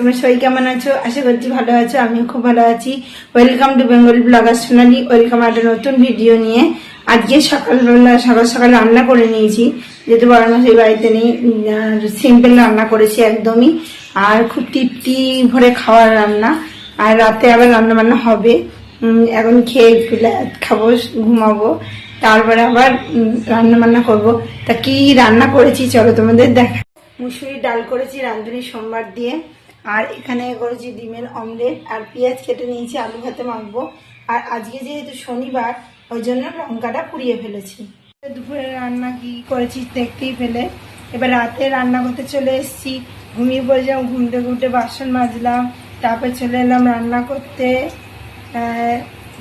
তোমরা সবাই কেমন আছো? আশা করছি ভালো আছো, আমিও খুব ভালো আছি। Welcome to Bengal blogger Sonali. Welcome একটা নতুন ভিডিও নিয়ে। আজকে সকাল সকাল রান্না করে নিয়েছি, যেহেতু বড় মাসের বাড়িতে নেই। সিম্পল রান্না করেছি একদমই, আর খুব তৃপ্তি ভরে খাওয়ার রান্না। আর রাতে আবার রান্না বান্না হবে। এখন খেয়ে খাবো, ঘুমাবো, তারপরে আবার রান্না বান্না করবো। তা কি রান্না করেছি চলো তোমাদের দেখা। মুসুরি ডাল করেছি রাঁধুনি সোমবার দিয়ে, আর এখানে করেছি ডিমের অমলেট, আর পেঁয়াজ কেটে নিয়েছি, আলু ভাতে মাখবো। আর আজকে যেহেতু শনিবার, ওই জন্য লঙ্কাটা পুড়িয়ে ফেলেছি। দুপুরে রান্না কি করেছি দেখতেই পেলে। এবার রাতে রান্না করতে চলে এসেছি। ঘুমিয়ে পড়েছিলাম, ঘুমতে বাসন মাজলাম, তারপর চলে এলাম রান্না করতে।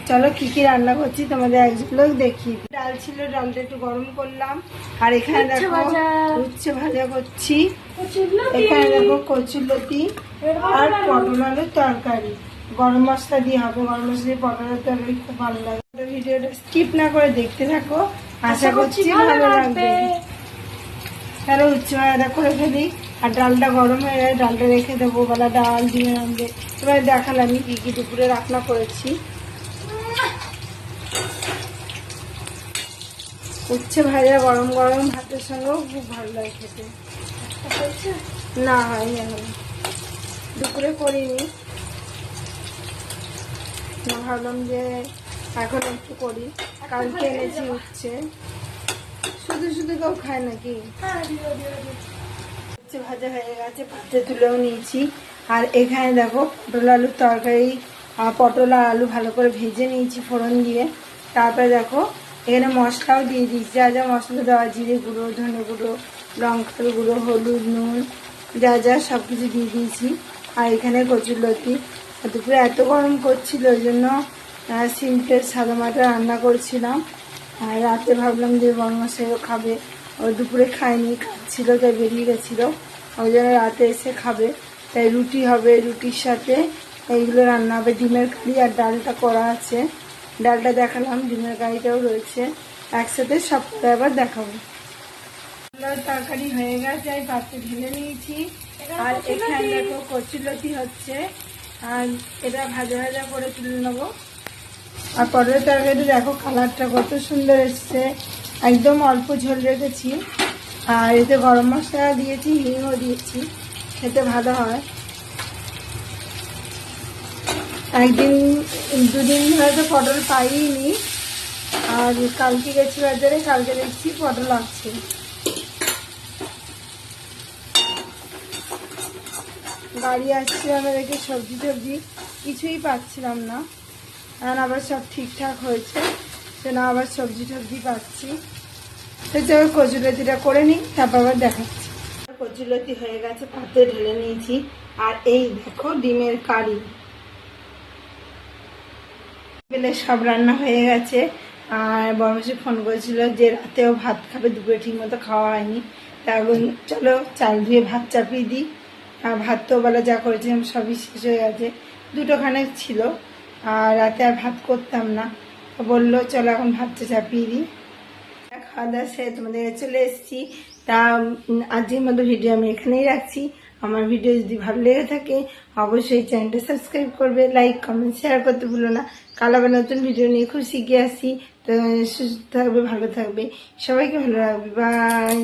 চলো কি কি রান্না করছি তোমাদের একগুলো দেখি। ডাল ছিল, ডালটা একটু গরম করলাম। আর এখানে দেখো উচ্ছে ভাজা করছি। এখানে দেখো কচুরলতি আর পটল আলুর তরকারি। গরম মশলা দিয়ে হবে, গরম মশলা দিয়ে পটলের তরকারি খুব ভালো লাগে। ভিডিওটা স্কিপ না করে দেখতে থাকো, আশা করছি ভালো লাগবে। তাহলে উচ্ছে ভাজাটা করে ফেলি, আর ডালটা গরম হয়ে যায়, ডালটা রেখে দেবো। বেলা ডাল দিয়ে রাখবে। এবার দেখালাম আমি কি কি দুপুরে রান্না করেছি। উচ্ছে ভাজা গরম গরম ভাতের সঙ্গেও খুব ভালো লাগে খেতে। না হয়নি এখন, দুপুরে করিনি। ভাবলাম যে এখন একটু করি। কালকে এনেছি উচ্ছে, শুধু শুধু কেউ খায় নাকি। উচ্ছে ভাজা হয়ে গেছে, পাত্রে তুলেও নিয়েছি। আর এখানে দেখো পটল আলুর তরকারি, পটল আর আলু ভালো করে ভেজে নিয়েছি ফোড়ন দিয়ে। তারপরে দেখো এখানে মশলাও দিয়ে দিয়েছি, যা যা মশলা দেওয়া, জিরে গুঁড়ো, ধনে গুঁড়ো, লঙ্কার গুঁড়ো, হলুদ, নুন, যা যা সব কিছু দিয়ে দিয়েছি। আর এখানে কচুরলতি। দুপুরে এত গরম করছিল, ওই জন্য সিম্পল সাদা মাটা রান্না করছিলাম। আর রাতে ভাবলাম যে বড় মশাইও খাবে, ও দুপুরে খায়নি, খাচ্ছিল, তাই বেরিয়ে গেছিলো। ওই জন্য রাতে এসে খাবে, তাই রুটি হবে, রুটির সাথে এইগুলো রান্না হবে। ডিমের কারি আর ডালটা করা আছে, ডালটা দেখালাম, ডিমের কারিটাও রয়েছে একসাথে, সব করে আবার দেখাবো। তরকারি হয়ে গেছে, আমি পাত্রে ঢেলে নিয়েছি। আর এখানে দেখো কচুরলতি হচ্ছে, আর এটা ভাজা ভাজা করে তুলে নেবো। আর পটলের তরকারিটা দেখো কালারটা কত সুন্দর এসছে, একদম অল্প ঝোল রেখেছি। আর এতে গরম মশলা দিয়েছি, হিংও দিয়েছি, খেতে ভালো হয়। একদিন দুদিন হয়তো পটল পাইনি, আর কালকে গেছি বাজারে, কালকে দেখছি পটল আছে। গাড়ি আসছে, আমরা দেখে সবজি কিছুই পাচ্ছিলাম না। এখন আবার সব ঠিকঠাক হয়েছে, সেটা আবার সবজি পাচ্ছি। তো চলো কচুরলতিটা করে নিই, তারপর আবার দেখাচ্ছি। কচুরলতি হয়ে গেছে, পাত্রে ঢেলে নিয়েছি। আর এই দেখো ডিমের কারি। সব রান্না হয়ে গেছে। আর বড়মাসি ফোন করেছিল যে রাতেও ভাত খাবে, দুপুরে ঠিক মতো খাওয়া হয়নি। তা এখন চলো চাল ধুয়ে ভাত চাপিয়ে দিই। আর ভাত তো বেলা যা করেছিলাম সবই শেষ হয়ে গেছে, দুটোখানে ছিল। আর রাতে আর ভাত করতাম না, বললো চলো এখন ভাতটা চাপিয়ে দিই। খাওয়া দাওয়া সে তোমাদের চলে এসেছি। তা আজকের মতো ভিডিও আমি এখানেই রাখছি। আমার ভিডিও যদি ভালো লেগে থাকে অবশ্যই চ্যানেলটা সাবস্ক্রাইব করবে, লাইক কমেন্ট শেয়ার করতে ভুলো না। কাল আবার নতুন ভিডিও নিয়ে খুব শিখে আসি। তো সুস্থ থাকবে, ভালো থাকবে, সবাইকে ভালো রাখবে। বাই।